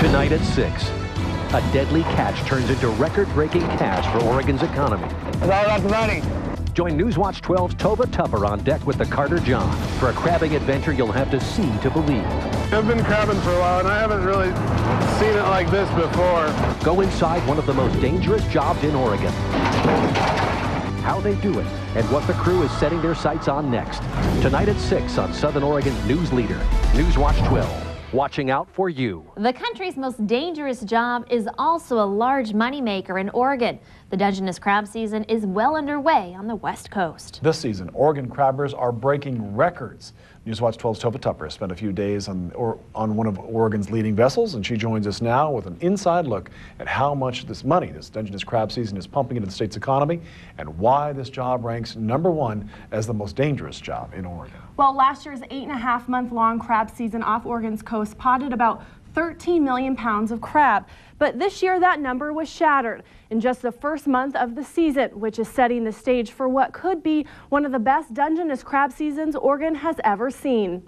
Tonight at 6, a deadly catch turns into record-breaking cash for Oregon's economy. It's all about the money. Join Newswatch 12's Tova Tupper on deck with the Carter Jon for a crabbing adventure you'll have to see to believe. I've been crabbing for a while, and I haven't really seen it like this before. Go inside one of the most dangerous jobs in Oregon. How they do it, and what the crew is setting their sights on next. Tonight at 6 on Southern Oregon's news leader, Newswatch 12. Watching out for you. The country's most dangerous job is also a large moneymaker in Oregon. The Dungeness crab season is well underway on the West Coast. This season, Oregon crabbers are breaking records. Newswatch 12's Tova Tupper spent a few days on one of Oregon's leading vessels, and she joins us now with an inside look at how much this money this Dungeness crab season is pumping into the state's economy and why this job ranks #1 as the most dangerous job in Oregon. Well, last year's 8.5-month-long crab season off Oregon's coast potted about 13 million pounds of crab. But this year, that number was shattered in just the first month of the season, which is setting the stage for what could be one of the best Dungeness crab seasons Oregon has ever seen.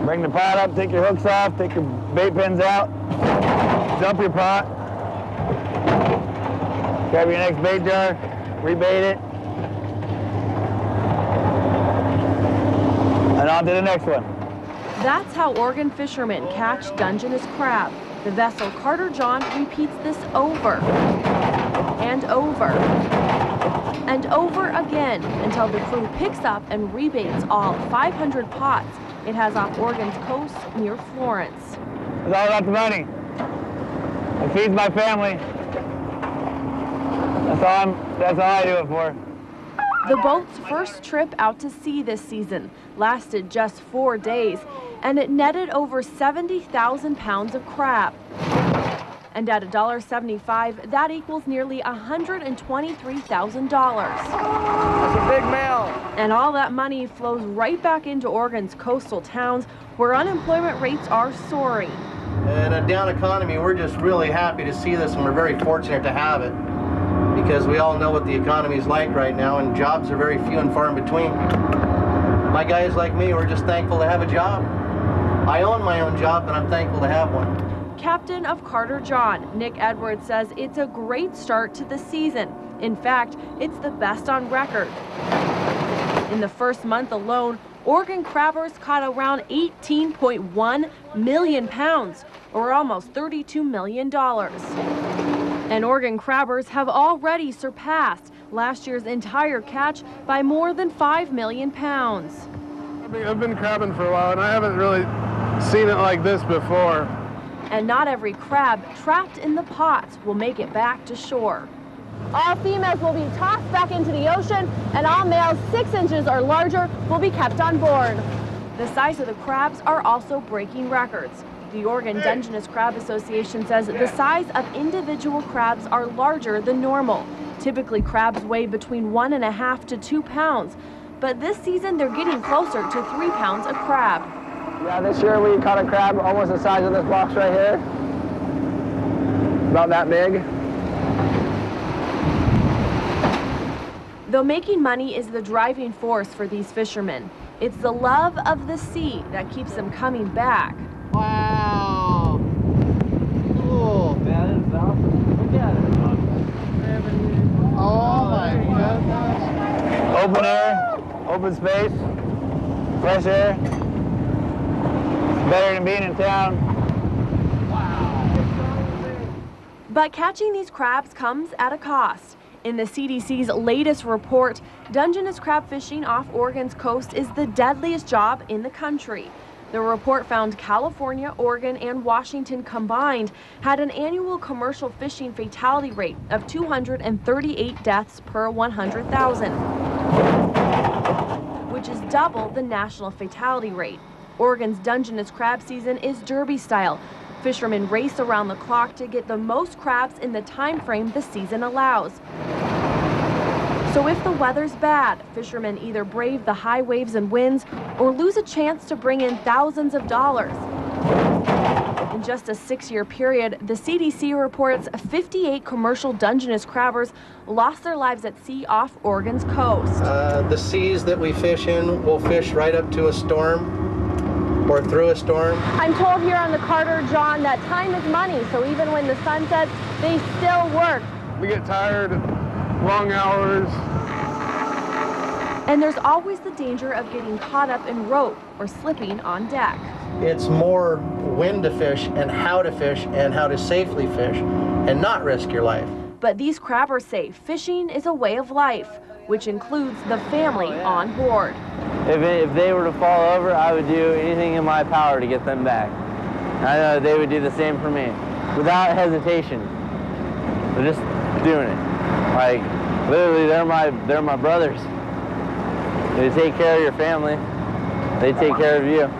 Bring the pot up, take your hooks off, take your bait pins out, dump your pot, grab your next bait jar, rebait it, and on to the next one. That's how Oregon fishermen catch Dungeness crab. The vessel Carter Jon repeats this over and over and over again until the crew picks up and rebaits all 500 pots it has off Oregon's coast near Florence. It's all about the money. It feeds my family. That's all I do it for. The boat's first trip out to sea this season lasted just 4 days, and it netted over 70,000 pounds of crab. And at $1.75, that equals nearly $123,000. That's a big male. And all that money flows right back into Oregon's coastal towns, where unemployment rates are soaring. In a down economy, we're just really happy to see this, and we're very fortunate to have it, because we all know what the economy is like right now, and jobs are very few and far in between. My guys like me, we're just thankful to have a job. I own my own job, and I'm thankful to have one. Captain of Carter Jon, Nick Edwards, says it's a great start to the season. In fact, it's the best on record. In the first month alone, Oregon crabbers caught around 18.1 million pounds, or almost $32 million. And Oregon crabbers have already surpassed last year's entire catch by more than 5 million pounds. I've been crabbing for a while, and I haven't really seen it like this before. And not every crab trapped in the pots will make it back to shore. All females will be tossed back into the ocean, and all males 6 inches or larger will be kept on board. The size of the crabs are also breaking records. The Oregon Dungeness Crab Association says the size of individual crabs are larger than normal. Typically, crabs weigh between 1.5 to 2 pounds, but this season they're getting closer to 3 pounds a crab. Yeah, this year we caught a crab almost the size of this box right here. About that big. Though making money is the driving force for these fishermen, it's the love of the sea that keeps them coming back. Wow! Cool. That is awesome. Look at it. Oh my goodness. Open air, open space, fresh air. Better than being in town. But catching these crabs comes at a cost. In the CDC's latest report, Dungeness crab fishing off Oregon's coast is the deadliest job in the country. The report found California, Oregon, and Washington combined had an annual commercial fishing fatality rate of 238 deaths per 100,000, which is double the national fatality rate. Oregon's Dungeness crab season is derby style. Fishermen race around the clock to get the most crabs in the time frame the season allows. So if the weather's bad, fishermen either brave the high waves and winds or lose a chance to bring in thousands of dollars. In just a 6-year period, the CDC reports 58 commercial Dungeness crabbers lost their lives at sea off Oregon's coast. The seas that we fish in will fish right up to a storm or through a storm. I'm told here on the Carter Jon that time is money, so even when the sun sets, they still work. We get tired, long hours. And there's always the danger of getting caught up in rope or slipping on deck. It's more when to fish and how to safely fish and not risk your life. But these crabbers say fishing is a way of life, which includes the family on board. If they were to fall over, I would do anything in my power to get them back. I know they would do the same for me, without hesitation. They're just doing it. Like, literally, they're my brothers. They take care of your family. They take care of you.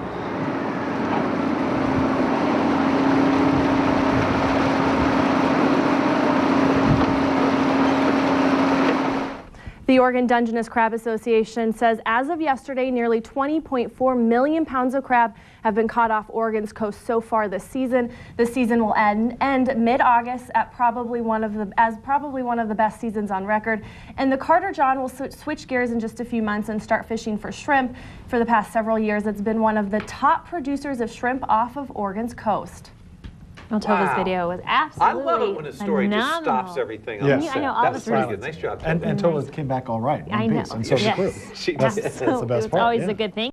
The Oregon Dungeness Crab Association says as of yesterday, nearly 20.4 million pounds of crab have been caught off Oregon's coast so far this season. The season will end mid-August at probably one of the best seasons on record. And the Carter Jon will switch gears in just a few months and start fishing for shrimp. For the past several years, it's been one of the top producers of shrimp off of Oregon's coast. Tova's video was absolutely I love it when a story phenomenal. just stops everything on Yes. the set. I know, all That of was us pretty were- good. Nice job. And Tova came back all right. I One know. piece, and so did the crew. She That's did. the best It's part. always yeah. a good thing.